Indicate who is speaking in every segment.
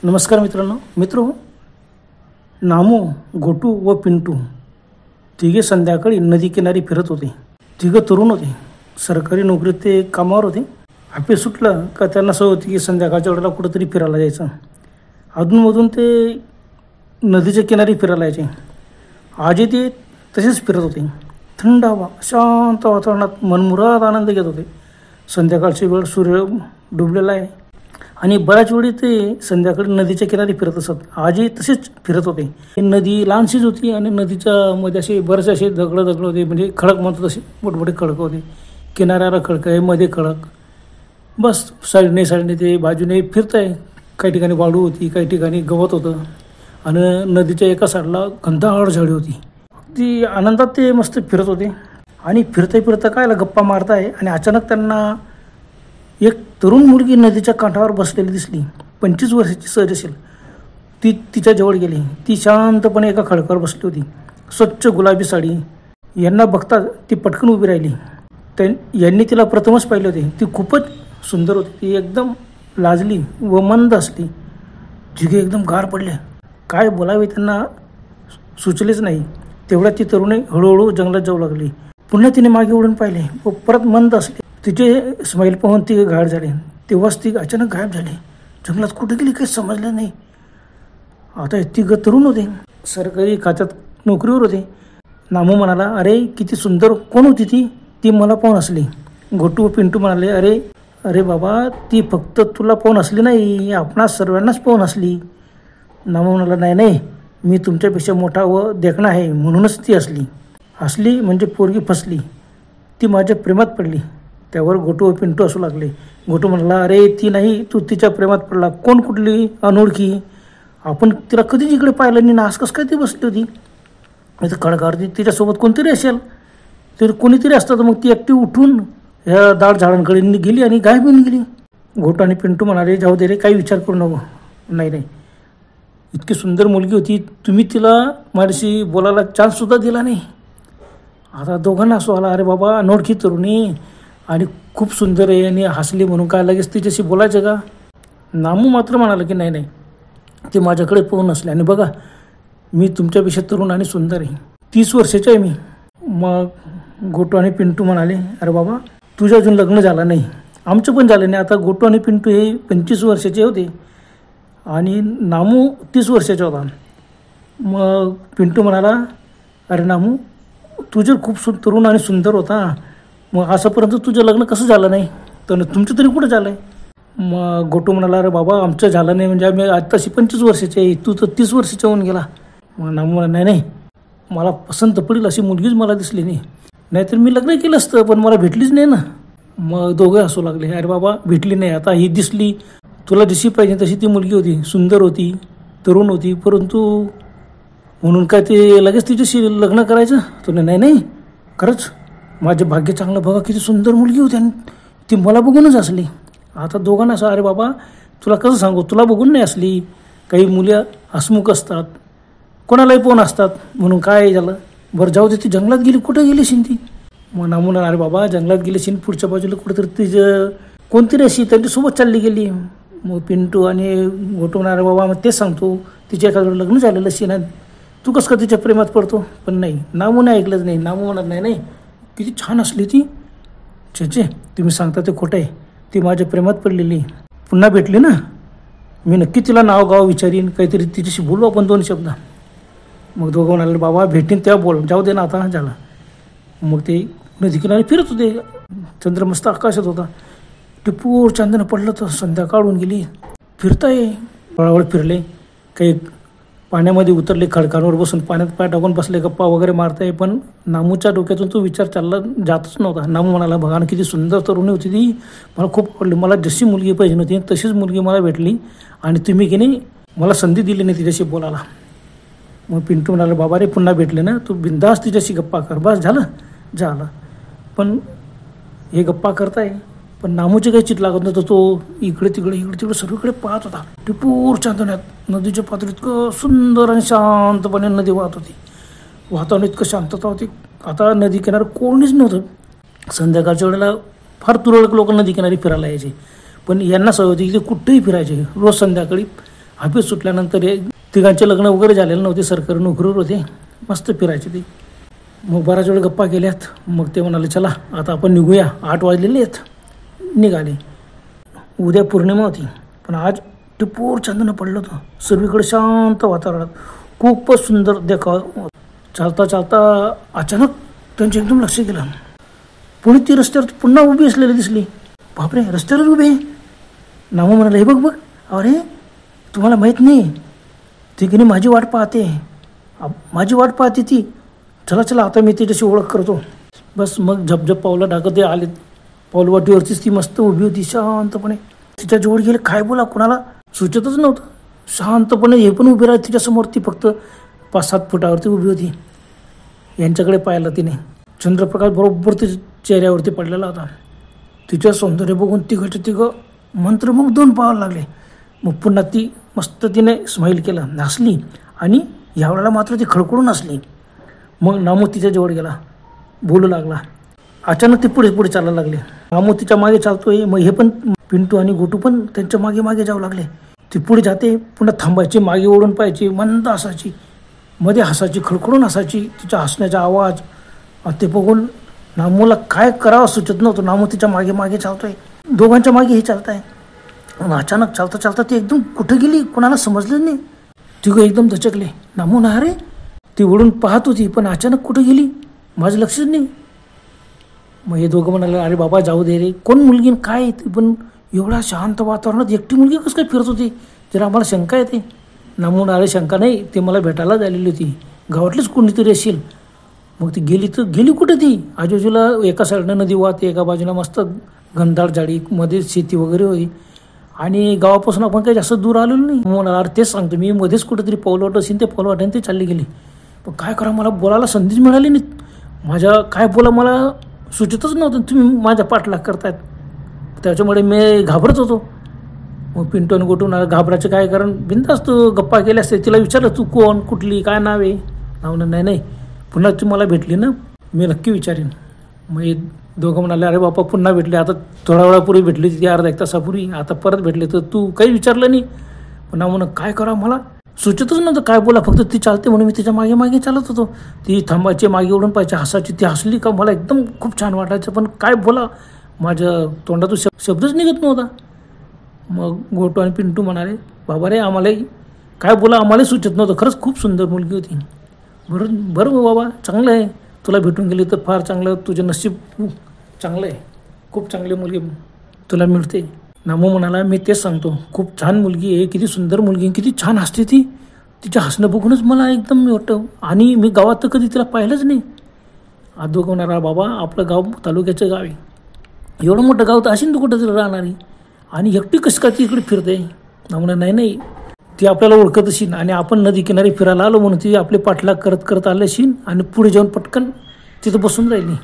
Speaker 1: नमस्कार मित्रो, नामू, गोटू व पिंटू तिघे संध्याकाळी नदीकिनारी फिरत होते. तिघं तरुण होते. सरकारी नोकरीत ते कामावर होते. ऑफिस सुटलं का त्यांना सवय होती की संध्याकाळच्या वेळेला कुठंतरी फिरायला जायचं. अधूनमधून ते नदीच्या किनारी फिरायला यायचे. आजही ते तसेच फिरत होते. थंड हवा, शांत वातावरणात मनमुराद आनंद घेत होते. संध्याकाळची वेळ, सूर्य डुबलेला आहे आणि बऱ्याच वेळी ते संध्याकाळी नदीच्या किनारी फिरत असत. आजही तसेच फिरत होते. नदी लहानशीच होती आणि नदीच्या मध्ये असे बरेचसे असे दगड होते, म्हणजे खडक म्हणतात तसे मोठमोठे खडक होते. किनाऱ्याला खडक आहे, मध्ये खडक. बस साईडने ते बाजूने फिरत आहे. काही ठिकाणी वाळू होती, काही ठिकाणी गवत होतं आणि नदीच्या एका साईडला घनदाट झाडी होती. ती आनंदात ते मस्त फिरत होते आणि फिरता काय गप्पा मारताय आणि अचानक त्यांना एक तरुण मुलगी नदीच्या काठावर बसलेली दिसली. 25 वर्षाची सहज असेल. ती तिच्या जवळ गेली. ती शांतपणे एका खडकावर बसली होती. स्वच्छ गुलाबी साडी. यांना बघता ती पटकन उभी राहिली. यांनी तिला प्रथमच पाहिले होते. ती खूपच सुंदर होती. ती एकदम लाजली व मंद असली. जिगे एकदम गार पडले. काय बोलावे त्यांना सुचलेच नाही. तेवढ्या ती तरुणी हळूहळू जंगलात जाऊ लागली. पुन्हा तिने मागे वळून पाहिले व परत मंद असली. तिचे स्माईल पाहून ती गायब झाली. तेव्हाच ती अचानक गायब झाली. जंगलात कुठे गेली काही समजलं नाही. आता ती तरुण होते. सरकारी खात्यात नोकरीवर होते. नामू म्हणाला, अरे किती सुंदर. कोण होती ती? ती मला पाहून हसली. गोटू व पिंटू म्हणाले, अरे बाबा, ती फक्त तुला पाहून हसली नाही, आपणा सर्वांनाच पाहून हसली. नामू म्हणाला, नाही, मी तुमच्यापेक्षा मोठा व देखणा आहे म्हणूनच ती हसली म्हणजे पोरगी फसली. ती माझ्या प्रेमात पडली. त्यावर गोटू व पिंटू असू लागले. गोटू म्हणाला, अरे ती नाही, तू तिच्या प्रेमात पडला. कोण? कुठली अनोळखी? आपण तिला कधीच इकडे पाहिलं नाही. नास कसं काय ती बसली होती इथं खडकावरती? तिच्यासोबत कोणतरी असेल. तर कोणीतरी असतं तर मग ती एकटी उठून ह्या दाट झाडांकडे गेली आणि गायब होऊन गेली. गोटू आणि पिंटू म्हणाले, जाऊ दे रे, काही विचार करू नको. नाही, इतकी सुंदर मुलगी होती, तुम्ही तिला माझ्याशी बोलायला चान्ससुद्धा दिला नाही. आता दोघांना असं आला, अरे बाबा, अनोळखी तरुणी आणि खूप सुंदर आहे आणि हसली म्हणून काय लगेच तिच्याशी बोलायचं का? नामू मात्र म्हणाला की नाही, ती माझ्याकडे पाहून हसली आणि बघा, मी तुमच्यापेक्षा तरुण आणि सुंदर आहे. 30 वर्षाचे आहे मी. मग गोटू आणि पिंटू म्हणाले, अरे बाबा, तुझं अजून लग्न झालं नाही, आमचं पण झालं नाही. आता गोटू आणि पिंटू हे 25 वर्षाचे होते आणि नामू 30 वर्षाचा होता. मग पिंटू म्हणाला, अरे नामू, तुझं खूप तरुण आणि सुंदर होता, मग असंपर्यंत तुझं लग्न कसं झालं नाही? तर तुमचं तरी कुठं झालं आहे? मग गोटू म्हणाला, अरे बाबा, आमचं झालं नाही म्हणजे आम्ही आत्ताशी 25 वर्षाचे आहे, तू तर 30 वर्षाचा होऊन गेला. मग नामू म्हणाला, नाही, मला पसंत पडेल अशी मुलगीच मला दिसली नाही, नाहीतर मी लग्न केलं असतं, पण मला भेटलीच नाही ना. मग दोघे हसू लागले. अरे बाबा, भेटली नाही, आता ही दिसली. तुला जशी पाहिजे तशी ती मुलगी होती, सुंदर होती, तरुण होती, परंतु म्हणून काय ते लगेच तिच्याशी लग्न करायचं? तो नाही, खरंच माझं भाग्य चांगलं. बघा किती सुंदर मुलगी होती आणि ती मला बघूनच हसली. आता दोघांना असं, अरे बाबा, तुला कसं सांगू, तुला बघून नाही हसली. काही मुलं हसमुख असतात, कोणालाही पोन असतात, म्हणून काय झालं? बरं जाऊ दे, ती जंगलात गेली. कुठं गेली शिन ती? मग नामू म्हणाला, अरे बाबा, जंगलात गेली शिन, पुढच्या बाजूला कुठंतरी तिचं कोणतरी अशी त्यांच्यासोबत चालली गेली. मग पिंटू आणि गोटू म्हणाले, बाबा, मग तेच सांगतो, तिच्या एखादं लग्न झालेलं शिन, तू कसं का तिच्या प्रेमात पडतो? पण नाही, नामूने ऐकलंच नाही. नामू म्हणत, नाही, किती छान असली ती. छे, तुम्ही सांगता ते खोटं आहे. ती माझ्या प्रेमात पडलेली. पुन्हा भेटली ना, मी नक्की तिला नाव विचारीन, काहीतरी तिच्याशी बोलू आपण 2 शब्द. मग दोघं म्हणाले, बाबा, भेटीन तेव्हा बोल, जाऊ दे ना आता झालं. मग ते नदीकिनारी फिरत होते. चंद्रमस्त आकाशात होता. टिपूर चांदणं पडलं तर संध्याकाळ होऊन गेली. फिरताय, वळावळ फिरले. काही पाण्यामध्ये उतरले, खडकांवर बसून पाण्यात पाय टाकून बसले, गप्पा वगैरे मारताय. पण नामूच्या डोक्यातून तो विचार चालला जातच नव्हता. नामू म्हणाला, बघा ना, किती सुंदर तरुणी होती ती, मला खूप आवडली. मला जशी मुलगी पाहिजे नव्हती तशीच मुलगी मला भेटली आणि तुम्ही की नाही मला संधी दिली नाही तिच्याशी बोलायला. मग पिंटू म्हणाला, बाबा रे, पुन्हा भेटले ना, तू बिंदास तिच्याशी गप्पा कर, बस झालं. पण हे गप्पा करताय, पण नामूचे काही चित लागत नव्हतं. तो इकडे तिकडे सर्वीकडे पाहत होता. टिपूर चांदण्यात नदीच्या पात्रात इतकं सुंदर आणि शांतपणे नदी वाहत होती. वातावरण इतकं शांतता होती. आता नदी किनारी कोणीच नव्हतं. संध्याकाळच्या वेळेला फार तुरळक लोक नदी किनारी फिरायला यायचे, पण यांना सवय होती की ते कुठेही फिरायचे. रोज संध्याकाळी ऑफिस सुटल्यानंतर तिघांचे लग्न वगैरे झालेले नव्हते, सरकारी नोकरीवर होते, मस्त फिरायचे ते. मग बराच वेळ गप्पा केल्यात. मग ते म्हणाले चला आता आपण निघूया, 8 वाजलेले आहेत. निघाले. उद्या पौर्णिमा होती, पण आज टिपूर चंदन पडलं होतं. सर्वीकडे शांत वातावरणात खूपच सुंदर देखावा. चालता चालता अचानक त्यांचं एकदम लक्ष गेलं. पुढे ती रस्त्यावर पुन्हा उभी असलेली दिसली. बापरे, रस्त्यावर उभे. नामू म्हणाले हे बघ बघ. अरे तुम्हाला माहीत नाही, ती की नाही माझी वाट पाहते, माझी वाट पाहते ती. चला चला आता मी तिच्याशी ओळख करतो. बस मग झपझप पावलं टाकत ते आले. पाऊलवाटीवरतीच ती मस्त उभी होती शांतपणे. तिच्या जवळ गेले, काय बोला कोणाला सुचतच नव्हतं. शांतपणे हे पण उभी राहत तिच्यासमोर. ती फक्त 5-7 फुटावरती उभी होती. यांच्याकडे पाहिलं तिने. चंद्रप्रकाश बरोबर तिच्या चेहऱ्यावरती पडलेला होता. तिचं सौंदर्य बघून तिघं मंत्रमुग्ध होऊन पाहायला लागले. मग पुन्हा ती मस्त तिने स्माईल केलं, हसली आणि यावेळेला मात्र ती खडखडून हसली. मग नामू तिच्या जवळ गेला, बोलू लागला. अचानक ते पुढे पुढे चालायला लागले. नामू तिच्या मागे चालतोय. मग हे पण पिंटू आणि गोटू पण त्यांच्या मागे मागे जाऊ लागले. ती पुढे जाते, पुन्हा थांबायची, मागे ओढून पाहायची, मंद हसायची, मध्ये हसायची, खडखडून हसायची. तिचा हसण्याचा आवाज ते बघून नामूला काय करावं सुचत नव्हतं. नामू तिच्या मागे मागे चालतोय, दोघांच्या मागे हे चालत आहे. अचानक चालता चालता ती एकदम कुठे गेली कोणाला समजलं नाही. तिघं एकदम दचकले. नामू ना रे, ती ओढून पाहत होती पण अचानक कुठे गेली माझं लक्षच नाही. मग हे दोघं म्हणाले अरे बाबा जाऊ दे रे, कोण मुलगी काय ती, पण एवढ्या शांत वातावरणात एकटी मुलगी कसं काय फिरत होती, जरा आम्हाला शंका येते. नामू अरे शंका नाही, ती मला भेटायला झालेली होती, गावातलीच कोणीतरी असेल. मग ती गेली तर गेली कुठे ती. आजूबाजूला एका साईडनं नदी वाहते, एका बाजूला मस्त घनदाट झाडी, मध्ये शेती वगैरे होती आणि गावापासून आपण काही जास्त दूर आलेलो नाही. म्हणाला अरे तेच सांगतो मी, मध्येच कुठेतरी पाऊलवाट असेल, ते पाऊलवाट्याने ते चालली गेली. पण काय करा, मला बोलायला संधीच मिळाली नाही. माझ्या काय बोला मला सुचतच नव्हतं. तुम्ही माझ्या पाठलाग करतायत, त्याच्यामुळे मी घाबरत होतो. मग पिंटू आणि गोटून घाबरायचं काय कारण, बिनधास्त गप्पा केल्या असते. तिला विचारलं तू कोण, कुठली, काय नाव आहे. नाव नाही, पुन्हा तू मला भेटली ना मी नक्की विचारेन. मग हे दोघं म्हणाले अरे बापा पुन्हा भेटले, आता थोड्या वेळापूर्वी भेटली ती, अर्धा 1 तासापूर्वी, आता परत भेटले तर तू काही विचारलं नाही. पुन्हा म्हणून काय करा, मला सुचतच नव्हतं काय बोला. फक्त ती चालते म्हणून मी तिच्या मागे मागे चालत होतो. ती थांबायची, मागे उडून पाहिजे, हसायची. ती हसली का मला एकदम खूप छान वाटायचं, पण काय बोला माझ्या तोंडातून शब्दच निघत नव्हता. मग गोटू आणि पिंटू म्हणाले बाबा रे आम्हाला काय बोला आम्हाला सुचत नव्हतं. खरंच खूप सुंदर मुलगी होती. बरं बाबा, चांगलं आहे, तुला भेटून गेली तर फार चांगलं, तुझं नशीब चांगलं आहे, खूप चांगली मुलगी तुला मिळते. नामू म्हणाला मी तेच सांगतो, खूप छान मुलगी आहे, किती सुंदर मुलगी, किती छान हसते ती. तिच्या हसणं बघूनच मला एकदम वाटतं, आणि मी गावात तर कधी तिला पाहिलंच नाही. दोघं म्हणाला बाबा आपलं गाव तालुक्याचं गाव आहे, एवढं मोठं गाव तर असेल तू कुठं तरी राहणारी, आणि एकटी कसं काय ती इकडे फिरते. म्हणा नाही ती आपल्याला ओळखत असेल, आणि आपण नदी किनारी फिरायला आलो म्हणून ती आपले पाठलाग करत करत आले असेल, आणि पुढे जाऊन पटकन तिथं बसून राहिली.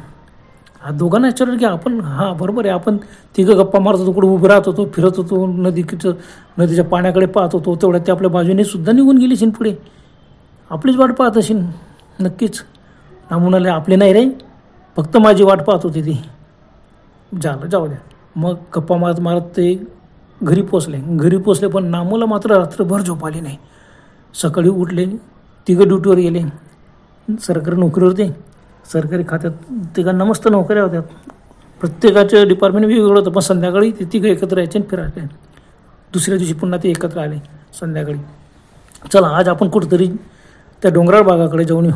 Speaker 1: दोघांना विचारलं की आपण बरोबर आहे, आपण तिघं गप्पा मारत होतो, कुठं उभं राहत होतो, फिरत होतो, नदीच्या पाण्याकडे पाहत होतो, तेवढ्या ते आपल्या बाजूने सुद्धा निघून गेली असेल, पुढे आपलीच वाट पाहत असेल नक्कीच. म्हणाले आपले नाही रे, फक्त माझी वाट पाहत होती ती. झालं जाऊ द्या. मग गप्पा मारत मारत ते घरी पोचले. पण नामूला मात्र रात्रभर झोप आली नाही. सकाळी उठले, तिघं ड्युटीवर गेले. सरकारी नोकरीवर होते, सरकारी खात्यात तिघांना मस्त नोकऱ्या होत्या. प्रत्येकाचं डिपार्टमेंट वेगवेगळं होतं, पण संध्याकाळी ते तिघं एकत्र यायचे आणि फिरायचे. दुसऱ्या दिवशी पुन्हा ते एकत्र आले संध्याकाळी. चला आज आपण कुठंतरी त्या डोंगराळ भागाकडे जाऊन येऊ.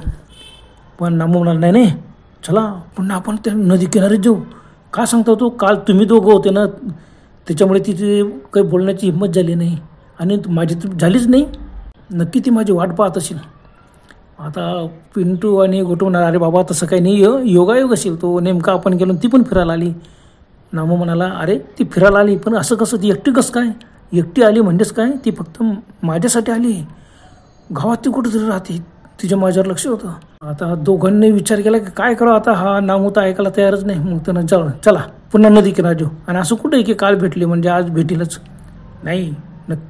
Speaker 1: पण नामू म्हणाला नाही चला पुन्हा आपण त्या नदी किनारीत जाऊ. का सांगता तो, काल तुम्ही दोघं होते ना, त्याच्यामुळे तिथे काही बोलण्याची हिंमत झाली नाही, आणि माझी झालीच नाही. नक्की ती माझी वाट पाहत असेल. आता पिंटू आणि गोटू म्हणाला अरे बाबा तसं काही नाही, योगायोग असेल तो, नेमका आपण गेलो ती पण फिरायला आली. नामू म्हणाला अरे ती फिरायला आली, पण असं कसं, ती एकटी कसं काय, एकटी आली म्हणजेच काय, ती फक्त माझ्यासाठी आली, गावात ती कुठंतरी राहते, तिच्या माझ्यावर लक्ष होतं. आता दोघांनी विचार केला की काय करावं आता, हा नामू तर ऐकायला तयारच नाही. मग त्यानं चला पुन्हा नदी किनारी जाऊ. आणि असं कुठं आहे की काल भेटली म्हणजे आज भेटीलच, नाही.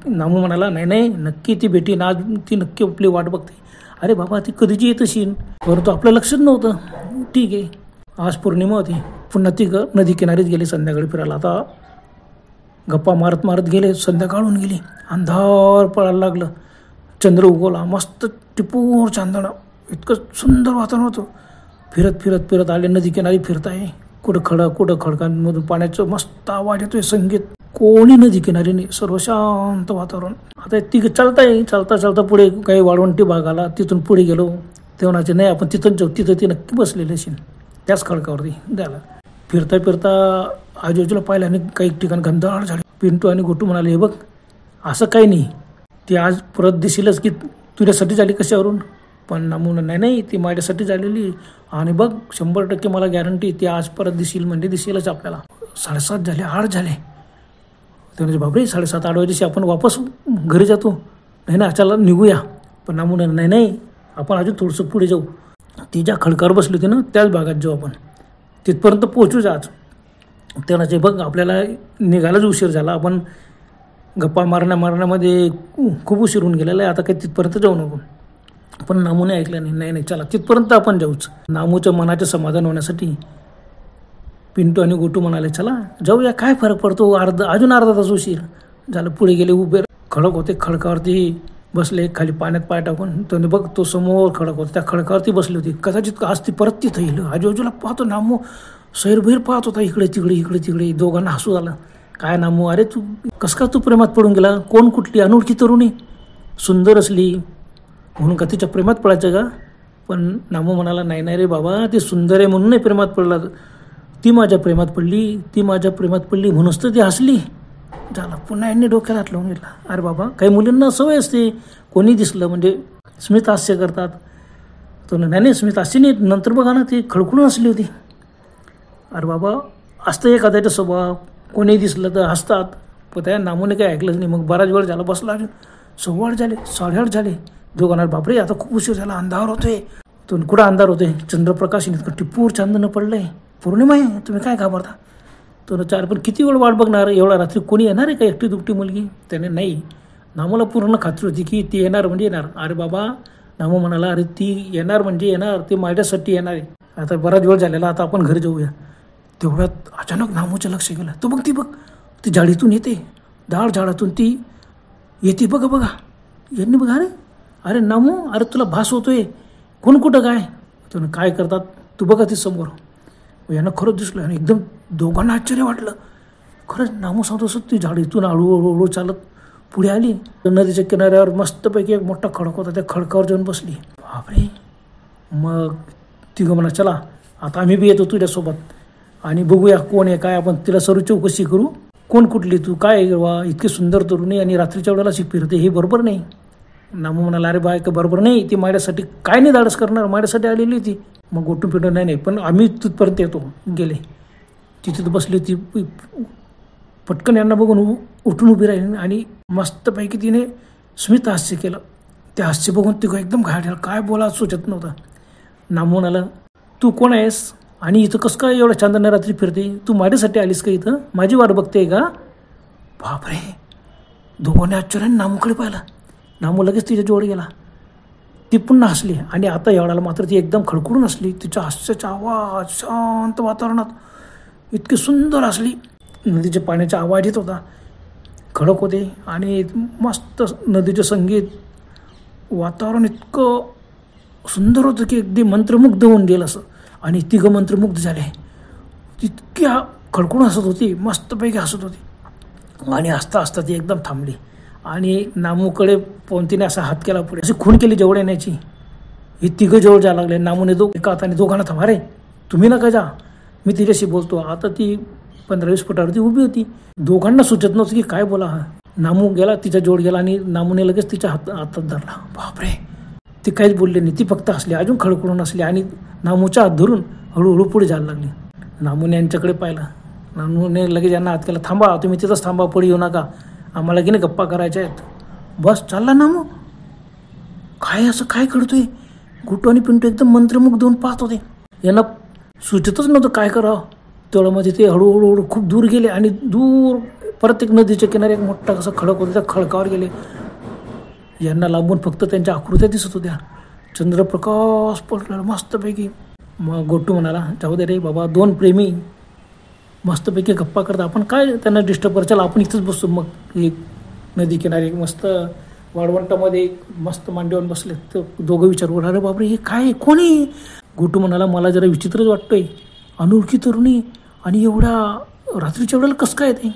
Speaker 1: नामू म्हणाला नाही नक्की ती भेटीन, आज ती नक्की आपली वाट बघते. अरे बाबा ती कधीची येत असेल, परंतु आपलं लक्षच नव्हतं. ठीक आहे, आज पौर्णिमा होती. पुन्हा ती नदी किनारीच गेली संध्याकाळी फिरायला. आता गप्पा मारत मारत गेले. संध्याकाळून गेली, अंधार पडायला लागलं, चंद्र उगवला, मस्त टिपूर चांदणं, इतकं सुंदर वातावरण होतं. फिरत फिरत फिरत आले, नदी किनारी फिरताय, कुठं खडकांमधून पाण्याचं मस्त आवाज येतोय, संगीत. कोणी नदी किनारी नाही, सर्व शांत वातावरण. आता तिघं चालता चालता पुढे काही वाळवंटी भाग आला, तिथून पुढे गेलो. तेव्हाचे नाही आपण तिथून जाऊ, तिथं ती नक्की बसलेली असेल त्याच खडकावरती द्यायला. फिरता फिरता आजूबाजूला पाहिलं आणि काही ठिकाण गंधाळ झाले. पिंटू आणि गोटू म्हणाले, हे बघ असं काही नाही, ती आज परत दिसेलच की तुझ्यासाठी झाली कशावरून. पण नामू नाही, ती माझ्यासाठी झालेली, आणि बघ 100% मला गॅरंटी ती आज परत दिसेल, म्हणजे दिसेलच आपल्याला. 7:30 झाले, 8 झाले. ते म्हणजे बापरे 7:30-8 वाजेशी आपण वापस घरी जातो, नाही चला निघूया. पण नामू नाही, आपण अजून थोडंसं पुढे जाऊ. ती ज्या खडकावर बसली होती ना त्याच भागात जाऊ आपण, तिथपर्यंत पोहोचूच आज. त्याला बघ आपल्याला निघायलाच उशीर झाला, आपण गप्पा मारण्यामध्ये खूप उशीर होऊन गेलेला आहे, आता काही तिथपर्यंत जाऊ नको. पण नामूने ऐकलं नाही, चला तिथपर्यंत आपण जाऊच. नामूच्या मनाचे समाधान होण्यासाठी पिंटू आणि गोटू म्हणाले, चला जाऊया, काय फरक पडतो, अजून अर्धा तास उशीर झालं. पुढे गेले, उभे खडक होते, खडकावरती बसले, खाली पाण्यात पाय टाकून. त्याने बघ तो समोर खडक होता, त्या खडकावरती बसली होती. कदाचित आज ती परत तिथं येईल. आजूबाजूला पाहतो, नामू सैरभैर पाहत होता, इकडे तिकडे. दोघांना हसू आलं. काय नामू, अरे तू कसं का तू प्रेमात पडून गेला? कोण कुठली अनोळखी तरुणी, सुंदर असली म्हणून का तिच्या प्रेमात पडायचं का? पण नामू म्हणाला, नाही रे बाबा, ती सुंदर आहे म्हणून नाही प्रेमात पडला, ती माझ्या प्रेमात पडली म्हणूनच तर ती हसली. झालं, पुन्हा यांनी डोक्याला हात लावून घेतला. अरे बाबा, काही मुलींना सवय असते, कोणी दिसलं म्हणजे स्मित हास्य करतात. तो नाही स्मित हास्य नाही, नंतर बघा ना ती खडखडून हसली होती. अरे बाबा, असतं एखाद्याचा स्वभाव, कोणी दिसलं तर हसतात. पण त्या नामूने काही ऐकलंच नाही. मग बराच वेळ झाला बसला, अजून 8:15 झाले, 8:30 झाले. दोघांना बापरे आता खूप उशीर झाला, अंधार होतोय. तो कुठं अंधार होतोय, चंद्रप्रकाश इतकं टिपूर चांदणं पडलंय, पौर्णिमा आहे, तुम्ही काय घाबरता? तो चार पण किती वेळ वाट बघणार, एवढा रात्री कोणी येणार आहे का, एकटी दुकटी मुलगी? त्याने नाही, नामूला पूर्ण खात्री होती की ती येणार म्हणजे येणार. अरे बाबा, नामू म्हणाला, अरे ती येणार म्हणजे येणार, ती माझ्यासाठी येणार आहे. आता बराच वेळ झालेला, आता आपण घरी जाऊया. तेवढ्यात अचानक नामूचं लक्ष गेलं. तो बघ ती झाडीतून येते, झाडातून ती येते, बघा यांनी बघा. अरे नामू, अरे तुला भास होतोय, कोण कुठं काय? तर काय करतात, तू बघा ती समोर. यांना खरंच दिसलं आणि एकदम दोघांना आश्चर्य वाटलं. खरंच नामू सांगतो असं ती झाडीतून हळूहळू चालत पुढे आली. नदीच्या किनाऱ्यावर मस्तपैकी एक मोठा खडक होता, त्या खडकावर जाऊन बसली. बापरे. मग तिघं म्हणा, चला आता आम्ही बी येतो तुझ्यासोबत आणि बघूया कोण आहे काय, आपण तिला सर्व चौकशी करू, कोण कुठली, तू काय वा इतकी सुंदर तरुणी आणि रात्रीच्या वेळेला फिरते, हे बरोबर नाही. नामू म्हणाला, अरे बाय, बरोबर नाही, ती माझ्यासाठी काय नाही धाडस करणार, माझ्यासाठी आलेली होती. मग गोटू पिंटू नाही, पण आम्ही तिथपर्यंत येतो. गेले, ती तिथं बसली होती. पटकन यांना बघून उठून उभी राहिली आणि मस्तपैकी तिने स्मित हास्य केलं. ते हास्य बघून ती एकदम घायल, काय बोला सुचत नव्हतं. नामू म्हणाला, तू कोण आहेस आणि इथं कसं काय एवढं चांदण्या रात्री फिरते, तू माझ्यासाठी आलीस का, इथं माझी वाट बघते का? बापरे. दोघांनी आश्चर्याने नामूकडे पाहिलं. नामू लगेच तिच्या जवळ गेला. ती पुन्हा हसली आणि आता एवढ्याला मात्र ती एकदम खडखडून हसली. तिच्या हास्याचा आवाज शांत वातावरणात इतकी सुंदर हसली. नदीच्या पाण्याचा आवाज येत होता, खडक होते आणि मस्त नदीचं संगीत, वातावरण इतकं सुंदर होतं की अगदी मंत्रमुग्ध होऊन गेलं असं. आणि तिघं मंत्रमुग्ध झाले. तितकी खडखडून हसत होती, मस्तपैकी हसत होती. आणि हसता हसता ती एकदम थांबली आणि नामूकडे पाहून तिने असा हात केला पुढे, अशी खूण केली जवळ येण्याची. ही तिघं जवळ जायला लागले. नामूने एका हाताने दोघांना थांबा, रे तुम्ही नका जा, मी तिच्याशी बोलतो. आता ती 15-20 फुटावरती उभी होती. दोघांना सुचत नव्हतं की काय बोला. नामू गेला, तिच्या जवळ गेला आणि नामूने लगेच तिच्या हातात धरला. बापरे. ती काहीच बोलली नाही, ती फक्त हसली, अजून खडखडून हसली आणि नामूचा हात धरून हळूहळू पुढे जायला लागली. नामूने यांच्याकडे पाहिलं. नामूने लगेच यांना हात केला, थांबा, तुम्ही तिथंच थांबा, पुढे येऊ नका, आम्हाला की नाही गप्पा करायच्या आहेत. बस चालला नामू. काय असं काय करतोय? गुटू आणि पिंटू एकदम मंत्रमुग्ध होऊन पाहत होते. यांना सुचतच नव्हतं काय करावं. तेवढ्यामध्ये ते हळूहळू खूप दूर गेले आणि दूर परत एक नदीच्या किनारी एक मोठा कसं खडक होतं, त्या खडकावर गेले. यांना लांबून फक्त त्यांच्या आकृत्या दिसत होत्या. चंद्रप्रकाश पडला मस्तपैकी. मग गोटू म्हणाला, जाऊ दे रे बाबा, दोन प्रेमी मस्तपैकी गप्पा करता. आपण काय त्यांना डिस्टर्ब करायला, आपण इथंच बसतो. मग एक नदी किनारी मस्त वाळवंटामध्ये मस्त मांडीवर बसले. तर दोघं विचारवर, अरे बापरे हे काय, कोणी? गोटू म्हणाला, मला जरा विचित्रच वाटतंय, अनोळखी तरुणी आणि एवढ्या रात्रीच्या वेळेला कसं काय ते?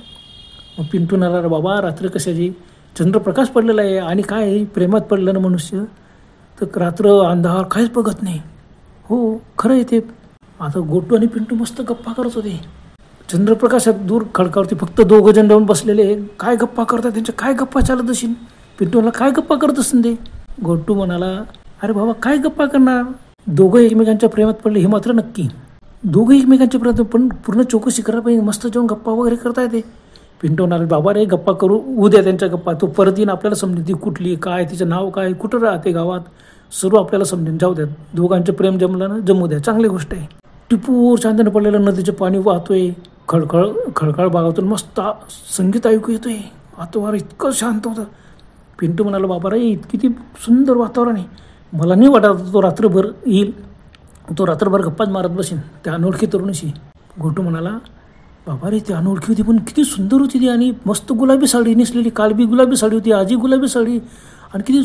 Speaker 1: मग पिंटू म्हणाला, अरे बाबा रात्र कशाची, चंद्रप्रकाश पडलेला आहे आणि काय प्रेमात पडलं ना मनुष्य तर रात्र अंधार काहीच बघत नाही. हो खरं आहे ते. आता गोटू आणि पिंटू मस्त गप्पा करत होते. चंद्रप्रकाशात दूर खडकावरती फक्त दोघं जण जाऊन बसलेले. काय गप्पा करतात, त्यांच्या काय गप्पा चालत असेल? पिंटू म्हणाला, काय गप्पा करत असेल ते? गोटू म्हणाला, अरे बाबा काय गप्पा करणार, दोघं एकमेकांच्या प्रेमात पडले हे मात्र नक्की. दोघं एकमेकांच्या प्रेमात पण पूर्ण चौकशी करायला पाहिजे, मस्त जाऊन गप्पा वगैरे करता येते. पिंटू म्हणाले, बाबा रे गप्पा करू उद्या त्यांच्या गप्पा, तो परत येईन आपल्याला समजेल ती कुठली, काय तिचं नाव काय, कुठं राहते गावात, सर्व आपल्याला समजेल. जाऊ द्यात, दोघांचं प्रेम जमलं ना जमू द्या, चांगली गोष्ट आहे. टिपूर शांतने पडलेलं नदीचं पाणी वाहतोय. खळखळ खळखळ भागातून मस्त संगीत ऐकू येतोय. वातावरण इतकं शांत होतं. पिंटू म्हणाला, बाबा रे किती सुंदर वातावरण आहे, मला नाही वाटत तो रात्रभर येईल, तो रात्रभर गप्पाच मारत बसेन त्या अनोळखी तरुणीशी. गोटू म्हणाला, बाबा रे ती अनोळखी होती पण किती सुंदर होती ती, आणि मस्त गुलाबी साडी नेसलेली, कालबी गुलाबी साडी होती, आजी गुलाबी साडी, आणि किती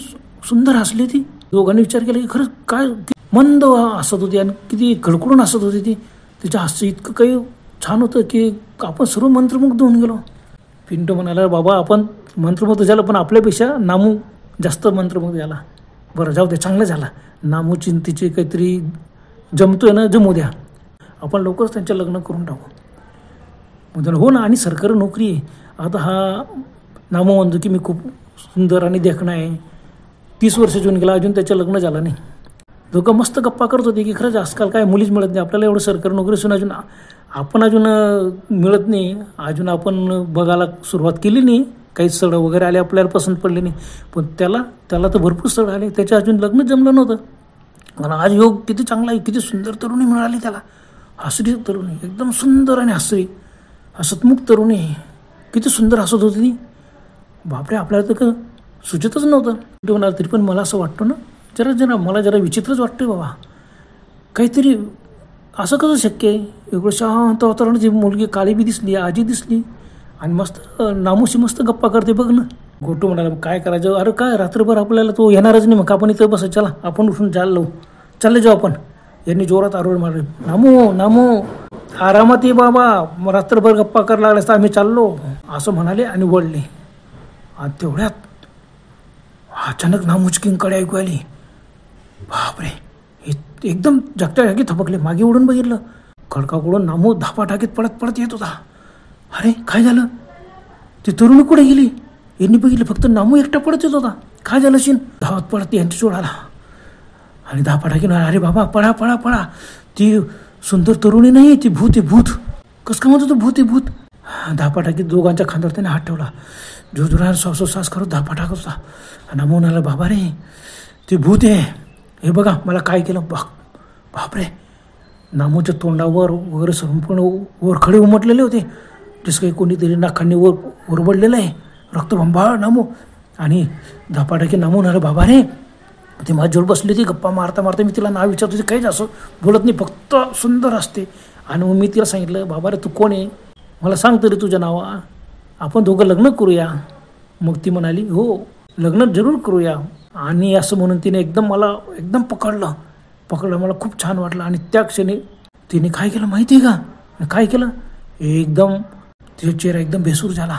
Speaker 1: सुंदर हसली ती. दोघांनी विचार केला की खरंच काय मंद हसत होती आणि किती खडखडून हसत होती ती. तिच्या हास्य इतकं काही छान होतं की आपण सर्व मंत्रमुग्ध होऊन गेलो. पिंटू म्हणाला, बाबा आपण मंत्रमुग्ध झालं पण आपल्यापेक्षा नामू जास्त मंत्रमुग्ध झाला. बरं जाऊ द्या, चांगलं झालं. नामू चिंतेचे काहीतरी जमतोय ना, जमू द्या, आपण लवकरच त्यांच्या लग्न करून टाकू. म्हणजे हो ना, आणि सरकारी नोकरी आहे. आता हा नामू म्हणतो की मी खूप सुंदर आणि देखणा आहे, 30 वर्ष जून गेला अजून त्याचं लग्न झालं नाही. दोघं मस्त गप्पा करत होते की खरंच आजकाल काय मुलीच मिळत नाही आपल्याला, एवढं सरकारी नोकरी असून अजून आपण मिळत नाही. अजून आपण बघायला सुरुवात केली नाही, काही स्थळं वगैरे आले आपल्याला पसंत पडले नाही, पण त्याला तर भरपूर स्थळं आले, त्याच्या अजून लग्न जमलं नव्हतं. आणि आज योग किती चांगला आहे, किती सुंदर तरुणी मिळाली त्याला, हसरी तरुणी, एकदम सुंदर आणि हसतमुख तरुणी, किती सुंदर हसत होती ती. बापरे आपल्याला तर सुचतच नव्हतं. ते म्हणाल तरी पण मला असं वाटतं ना, मला जरा विचित्रच वाटतं बाबा, काहीतरी असं कसं शक्य आहे, एवढं शांत वातावरणाची मुलगी, काळी बी दिसली, आजी दिसली आणि मस्त नामूशी मस्त गप्पा करते बघ ना. गोटू म्हणाला, काय करायचं, अरे काय रात्रभर आपल्याला तो येणारच नाही, मग आपण इथं बसायचं, चला आपण उठून चालले जाऊ आपण. यांनी जोरात आरोळ मारले, नामू आरामात ये बाबा, रात्रभर गप्पा करायला लागल्यास तर आम्ही चाललो असं म्हणाले आणि वळले. आणि तेवढ्यात अचानक नामूची किंकाळी ऐकू आली. बापरे, एकदम जागच्या जागी थपकले, मागे उडून बघितलं, खडकाकडून नामू धापाटाकीत पळत येत होता. अरे काय झालं, ती तरुणी कुठे गेली? यांनी बघितलं फक्त नामू एकटा पळत येत होता. काय झालं शिन? धावत पळत यांच्या जोड आला आणि धापाटाकीनं, अरे बाबा पळा, ती सुंदर तरुणी नाही, ती भूत आहे, भूत. कसं काय म्हणतो, भूत आहे, भूत. धापाटाकीत दोघांच्या खांद्यावर त्याने हात ठेवला, जोरजोरात श्वासोश्वास करत धापाटाकत होता. नामू म्हणाला, बाबा रे ती भूत आहे, हे बघा मला काय केलं. बापरे, नामूच्या तोंडावर वगैरे संपूर्ण वरखडे उमटलेले होते, जसं काही कोणीतरी नाकांनी ओरबडलेलं आहे, रक्तबंबाळ नामू. आणि धापाटाकी नामू म्हणाला, बाबा रे ती माझ्याजवळ बसली होती, गप्पा मारता मी तिला नाव विचारत होती, काहीच असं बोलत नाही, फक्त सुंदर असते. आणि मग मी तिला सांगितलं, बाबा रे तू कोण आहे, मला सांग तरी तुझं नाव, आपण दोघं लग्न करूया. मग ती म्हणाली, हो लग्न जरूर करूया. आणि असं म्हणून तिने मला एकदम पकडलं, मला खूप छान वाटलं. आणि त्या क्षणी तिने काय केलं माहिती आहे का, काय केलं, एकदम तिचा चेहरा एकदम बेसूर झाला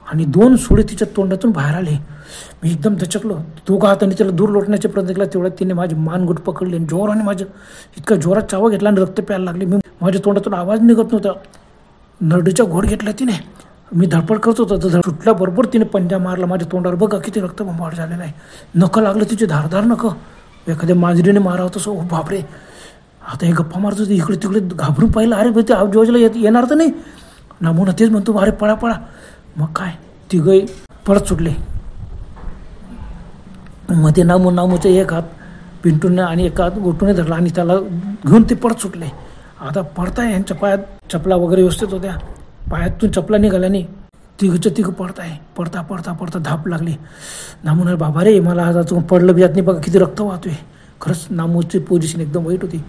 Speaker 1: आणि 2 सुळे तिच्या तोंडातून बाहेर आले. मी एकदम दचकलो, दोघा हाताने त्याला दूर लोटण्याचा प्रयत्न केला. तेवढ्यात तिने माझी मानगुट पकडली आणि जोराने माझं इतका जोरात चावा घेतला आणि रक्त प्यायला लागले. मी माझ्या तोंडातून आवाज निघत नव्हता. नरडीचा घोड घेतला तिने, मी धडपड करत होतो, तर सुटल्याबरोबर तिने पंजा मारला माझ्या तोंडावर. बघा किती रक्तबंबाळ झालेला आहे, नखं लागलं तिचे, धारदार नखं, एखाद्या मांजरीने मारावं तसं. ओ बापरे, आता हे गप्पा मारत होते, इकडे तिकडे घाबरून पाहिलं, अरे ते आजूबाजूला येणार तर नाही. नामून तेच म्हणतो, अरे पळा. मग काय तिघं पळत सुटले. मग ते नामूचा एक हात पिंटूने आणि एक हात गोटूने धरला आणि त्याला घेऊन ते पळत सुटले. आता पडताय, यांच्या पायात चपला वगैरे व्यवस्थित होत्या, पायातून चपला निघाल्याने तिघं पडता धाप लागली. नामून, बाबा रे मला आज पडलं बी जात नाही, बघा किती रक्त वाहतोय. खरंच नामूची पोझिशन एकदम वाईट होती,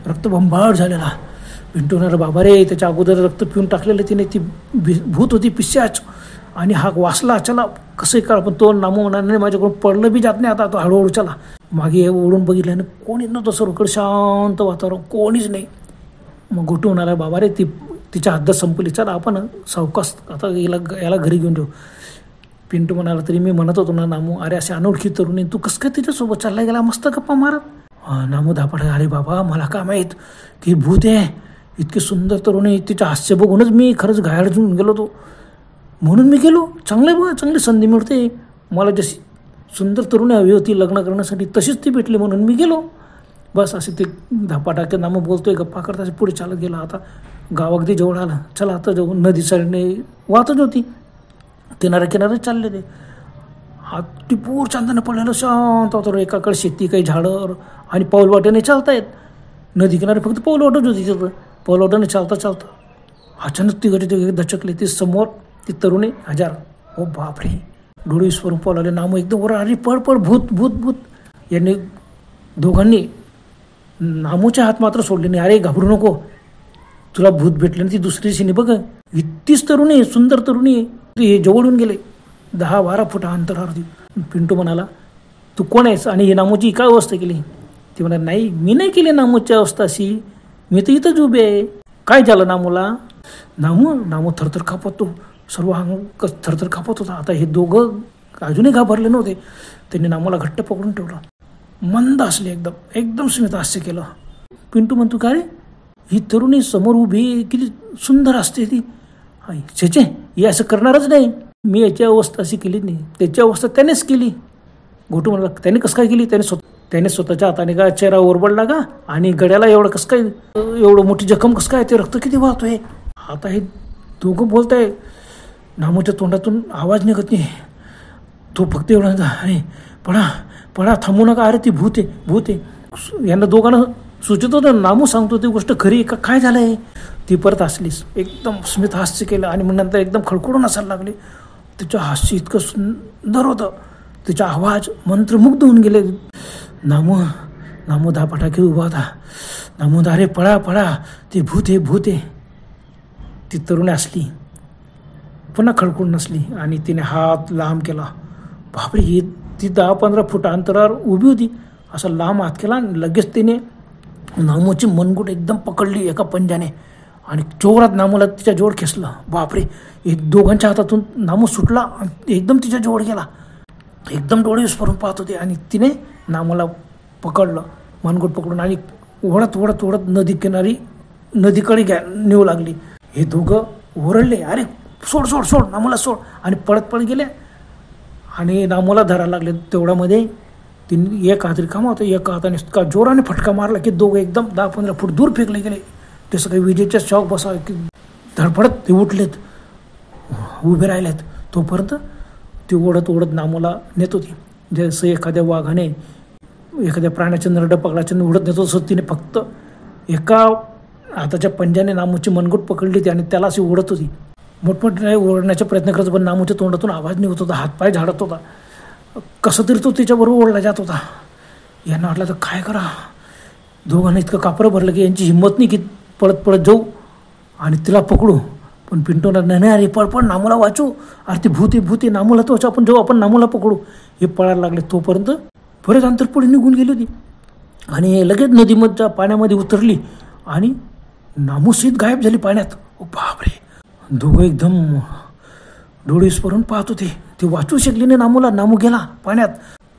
Speaker 1: रक्तबंबाळ झालेला. पिंटू म्हणाला बाबा रे, त्याच्या अगोदर रक्त पिऊन टाकलेलं तिने, ती भूत होती पिशाच. आणि हा वाचला, चला कसंही करा. पण तो नामू म्हणाला नाही, माझ्याकडून पडलं बी जात नाही आता, तो हळूहळू चला. मागे ओढून बघितल्याने कोणीच नव्हतं, सर्वकडे शांत वातावरण, कोणीच नाही. मग गोटू म्हणाला बाबा रे, तिच्या हद्द संपली, चला आपण सावकाश आता याला घरी घेऊन जाऊ. पिंटू म्हणाला तरी मी म्हणत होतो ना नामू, अरे असे अनोळखी तरुणी तू कसं काय तिच्यासोबत चालला गेला मस्त गप्पा मारत. नामू धापाडा, अरे बाबा मला काय माहीत की भूत आहे, इतकी सुंदर तरुणी, तिच्या हास्य बघूनच मी खरंच घायाळ घेऊन गेलो होतो, म्हणून मी गेलो. चांगली संधी मिळते मला, जशी सुंदर तरुणी हवी होती लग्न करण्यासाठी तशीच ती भेटली म्हणून मी गेलो. बस असे ते धापाटाके नामू बोलतोय, गप्पा करता पुढे चालत गेला. आता गाव अगदी जवळ आलं, चला आता जाऊ. नदी साईडने वाहतच होती, किनारे चालले ते. ती पूर चांदणं पडलेलं शांत होतं. एकाकडे शेती, काही झाडं आणि पाऊलवाट्याने चालतायत. नदी किनारे फक्त पाऊलवाटच होती तिथं. पाऊलवाट्याने चालता अचानक ती घडी दचकली. ती समोर ती तरुणी हजार. ओ बापरे, डोळे विस्फोरून पळाले. नामू एकदम वर, अरे पळ भूत भूत भूत. यांनी दोघांनी नामूच्या हात मात्र सोडले नाही. अरे घाबरू नको, तुला भूत भेटले ना, ती दुसरी शिनी बघ, इतकीच तरुणी, सुंदर तरुणी. हे जवळून गेले 10-12 फुटा अंतरावरती. पिंटू म्हणाला तू कोण आहेस आणि हे नामूची काय अवस्था केली. ती म्हणाल नाही, मी नाही केली नामूची अवस्था अशी, मी तर इथंच उभे आहे. काय झालं नामूला. नामू थरथर कापतो, सर्व अंग थरथर कापत होता. आता हे दोघं अजूनही घाबरले नव्हते. त्यांनी नामूला घट्ट पकडून ठेवलं. मंद असले, एकदम स्मित हास्य केलं. पिंटू म्हणतो का रे, ही तरुणी समोर उभी किती सुंदर असते ती. छे, हे असं करणारच नाही, मी याची अवस्था अशी केली नाही, त्याची अवस्था त्यानेच केली. गोटू म्हणाला त्याने कसं काय केली. त्याने स्वतःच्या हाताने का चेहरा ओरबडला का, आणि गड्याला एवढं कसं काय, एवढं मोठी जखम कसं काय, ते रक्त किती वाहतोय. आता हे दोघं बोलताय, नामूच्या तोंडातून आवाज निघत नाही. तो फक्त एवढा, अरे पळा थांबू नका, अरे ती भूत आहे. यांना दोघांना सुचत होतं नामू सांगतो ती गोष्ट खरी का काय झालंय. ती परत हसलीस, एकदम स्मित हास्य केलं. आणि मग नंतर एकदम खडखडून हसायला लागले. तिचं हास्य इतकं सुंदर होतं, तिचा आवाज मंत्रमुग्ध होऊन गेले. नामू धापाटाकी उभा होता. नामू, अरे पळा, ती भूत आहे. ती तरुणी असली, पुन्हा खडखडून नसली, आणि तिने हात लांब केला. बापरे, ती 10-15 फुटा अंतरावर उभी होती. असा लांब हात केला आणि लगेच तिने नामूची मनगुट एकदम पकडली एका पंजाने, आणि जोरात नामूला तिच्या जवळ खेचलं. बापरे, दोघांच्या हातातून नामू सुटला, एकदम तिच्या जवळ गेला. एकदम डोळे विस्फोरून पाहत होते. आणि तिने नामूला पकडलं, मनगुट पकडून, आणि ओढत नदीकडे नेऊ लागली. हे दोघं ओरडले, अरे सोड नामूला सोड. आणि पळत गेले आणि नामूला धरायला लागले. तेवढ्यामध्ये तिने एक हात रिकामा होता, एक हाताने इतका जोराने फटका मारला की दोघं एकदम 10-15 फूट दूर फेकले गेले. ते सगळे विजेच्या शॉक बसा की धडपडत ते उठलेत, उभे राहिलेत. तोपर्यंत ती ओढत नामूला नेत होती. जसं एखाद्या वाघाने एखाद्या प्राण्याच्या नरडं पकडाच्या उडत नेतो, तसं तिने फक्त एका हाताच्या पंजाने नामूची मनगुट पकडली होती आणि त्याला अशी ओढत होती. मोठमोठे ओढण्याचा प्रयत्न करत, पण नामूच्या तोंडातून आवाज निघत होता, हातपाय झाडत होता. कसं तरी तो तिच्याबरोबर ओढला जात होता. यांना वाटलं तर काय करा. दोघांना इतकं कापरं भरलं की यांची हिंमत नाही की पळत जाऊ आणि तिला पकडू. पण पिंटूला नाही, अरे पळ नामूला वाचू, अरे ती भूत आहे नामूला तो आपण जाऊ, आपण नामूला पकडू. हे पळायला लागले. तोपर्यंत बरेच अंतर पुढे निघून गेली होती आणि लगेच नदीमधच्या पाण्यामध्ये उतरली आणि नामूसहित गायब झाली पाण्यात. ओ बापरे, दोघं एकदम डोळे विस्फोरून पाहत होते. ते वाचू शकली नाही नामूला. नामू गेला पाण्यात,